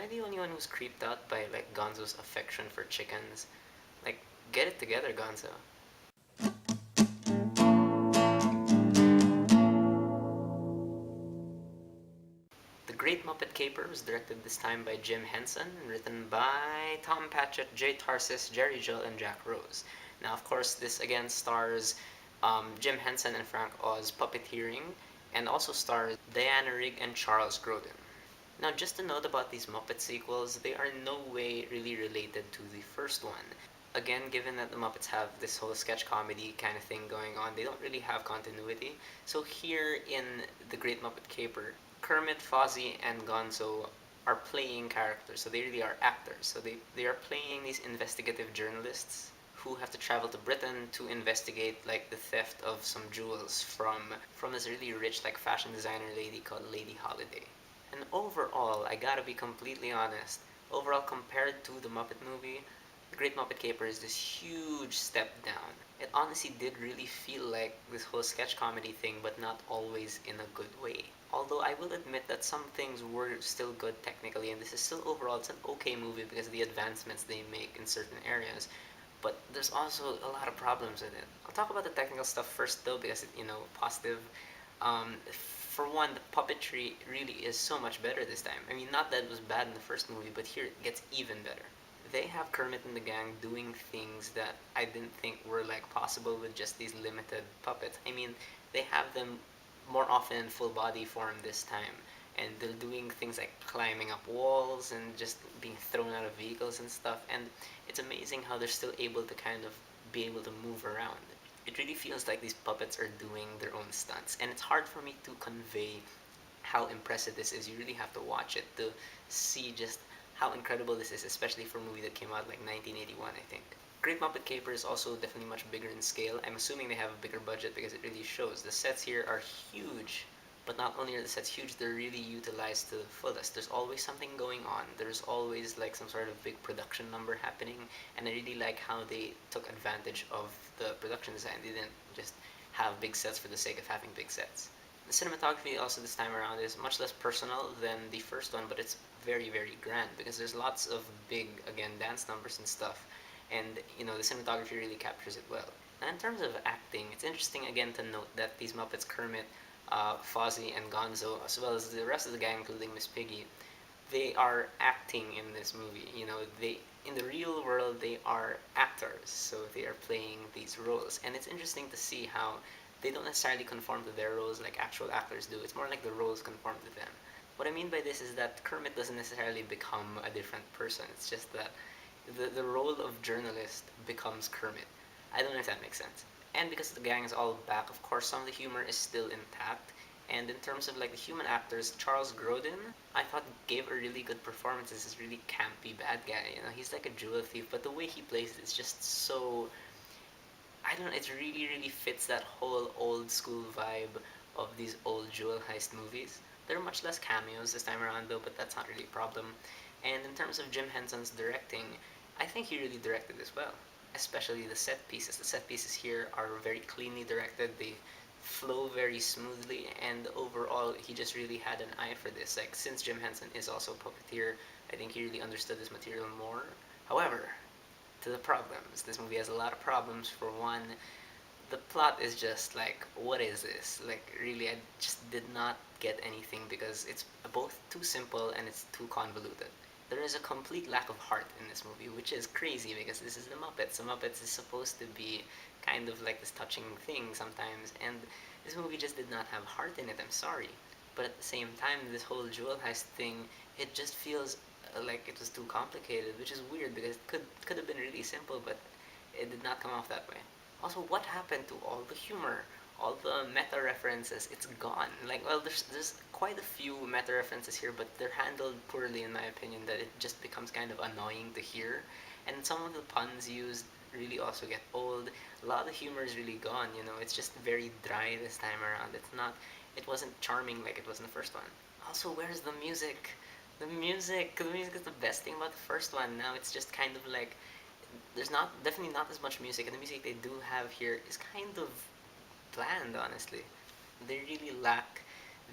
I the only one who's creeped out by like Gonzo's affection for chickens? Like, get it together, Gonzo. The Great Muppet Caper was directed this time by Jim Henson and written by Tom Patchett, Jay Tarsis, Jerry Jill, and Jack Rose. Now, of course, this again stars Jim Henson and Frank Oz puppeteering, and also stars Diana Rigg and Charles Grodin. Now, just a note about these Muppet sequels, they are in no way really related to the first one. Again, given that the Muppets have this whole sketch comedy kind of thing going on, they don't really have continuity. So here in The Great Muppet Caper, Kermit, Fozzie, and Gonzo are playing characters, so they really are actors. So they are playing these investigative journalists who have to travel to Britain to investigate like the theft of some jewels from this really rich like fashion designer lady called Lady Holiday. And overall, I gotta be completely honest, overall compared to the Muppet movie, The Great Muppet Caper is this huge step down. It honestly did really feel like this whole sketch comedy thing, but not always in a good way. Although I will admit that some things were still good technically, and this is still overall, it's an okay movie because of the advancements they make in certain areas. But there's also a lot of problems in it. I'll talk about the technical stuff first though, because positive. For one, the puppetry really is so much better this time. I mean, not that it was bad in the first movie, but here it gets even better. They have Kermit and the gang doing things that I didn't think were like possible with just these limited puppets. I mean, they have them more often in full body form this time, and they're doing things like climbing up walls and just being thrown out of vehicles and stuff. And it's amazing how they're still able to kind of be able to move around. It really feels like these puppets are doing their own stunts, and it's hard for me to convey how impressive this is. You really have to watch it to see just how incredible this is, especially for a movie that came out like 1981, I think. Great Muppet Caper is also definitely much bigger in scale. I'm assuming they have a bigger budget because it really shows. The sets here are huge, but not only are the sets huge, they're really utilized to the fullest. There's always something going on. There's always like some sort of big production number happening, and I really like how they took advantage of the production design. They didn't just have big sets for the sake of having big sets. The cinematography also this time around is much less personal than the first one, but it's very, very grand because there's lots of big, again, dance numbers and stuff, and the cinematography really captures it well. And in terms of acting, it's interesting again to note that these Muppets, Kermit, Fozzie, and Gonzo, as well as the rest of the gang, including Miss Piggy, they are acting in this movie. They in the real world they are actors, so they are playing these roles, and it's interesting to see how they don't necessarily conform to their roles like actual actors do. It's more like the roles conform to them. What I mean by this is that Kermit doesn't necessarily become a different person. It's just that the role of journalist becomes Kermit. I don't know if that makes sense. And because the gang is all back, of course, some of the humor is still intact. And in terms of like the human actors, Charles Grodin, I thought gave a really good performance as this really campy bad guy. He's like a jewel thief, but the way he plays it is just so, I don't know, it really, really fits that whole old school vibe of these old jewel heist movies. There are much less cameos this time around though, but that's not really a problem. And in terms of Jim Henson's directing, I think he really directed this well. Especially the set pieces. The set pieces here are very cleanly directed. They flow very smoothly, and overall, he just really had an eye for this. Like, since Jim Henson is also a puppeteer, I think he really understood this material more. However, to the problems. This movie has a lot of problems. For one, the plot is just like, what is this? Like, really, I just did not get anything because it's both too simple and it's too convoluted. There is a complete lack of heart in this movie, which is crazy because this is the Muppets. The Muppets is supposed to be kind of like this touching thing sometimes, and this movie just did not have heart in it. I'm sorry. But at the same time, this whole jewel heist thing, it just feels like it was too complicated, which is weird because it could have been really simple, but it did not come off that way. Also, what happened to all the humor? All the meta references, it's gone. Like, well, there's quite a few meta references here, but they're handled poorly in my opinion. That it just becomes kind of annoying to hear, and some of the puns used really also get old. A lot of the humor is really gone. It's just very dry this time around. It wasn't charming like it was in the first one. Also, where's the music? The music is the best thing about the first one. Now it's just kind of like there's not definitely not as much music, and the music they do have here is kind of bland, honestly. They really lack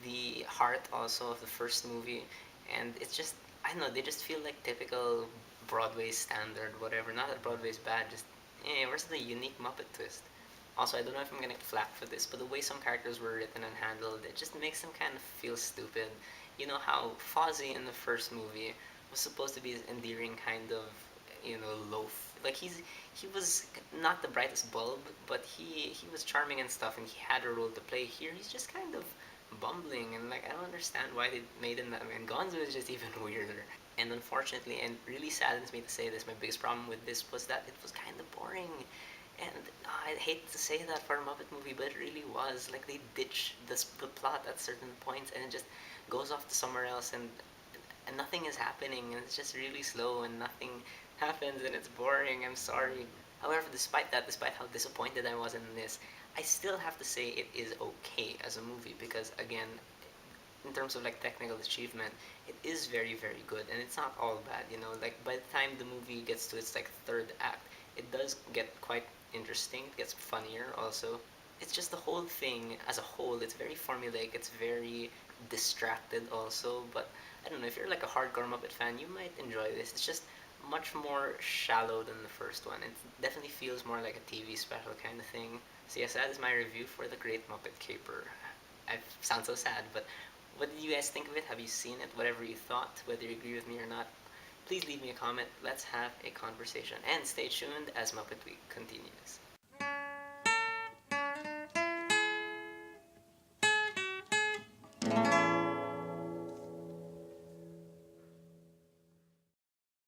the heart also of the first movie, and it's just I don't know, they just feel like typical Broadway standard, whatever. Not that Broadway's bad, just where's the unique Muppet twist? Also, I don't know if I'm gonna get flack for this, but the way some characters were written and handled, it just makes them kind of feel stupid. You know how Fozzie in the first movie was supposed to be this endearing kind of, loaf. Like he was not the brightest bulb, but he was charming and stuff, and he had a role to play. Here, he's just kind of bumbling, and like I don't understand why they made him that way. And Gonzo is just even weirder. And unfortunately, and really saddens me to say this, my biggest problem with this was that it was kind of boring. And I hate to say that for a Muppet movie, but it really was. Like they ditch the plot at certain points, and it just goes off to somewhere else, and nothing is happening, and it's just really slow, and nothing happens, and it's boring. I'm sorry. However, despite that, despite how disappointed I was in this, I still have to say it is okay as a movie because again, in terms of like technical achievement, it is very very good, and it's not all bad. Like by the time the movie gets to its like third act, it does get quite interesting. It gets funnier also. It's just the whole thing as a whole. It's very formulaic. It's very distracted also. But I don't know if you're like a hardcore Muppet fan, you might enjoy this. It's just much more shallow than the first one. It definitely feels more like a TV special kind of thing. So yes, that is my review for the Great Muppet Caper. I sound so sad, but what did you guys think of it? Have you seen it? Whatever you thought, whether you agree with me or not, please leave me a comment. Let's have a conversation. And stay tuned as Muppet Week continues.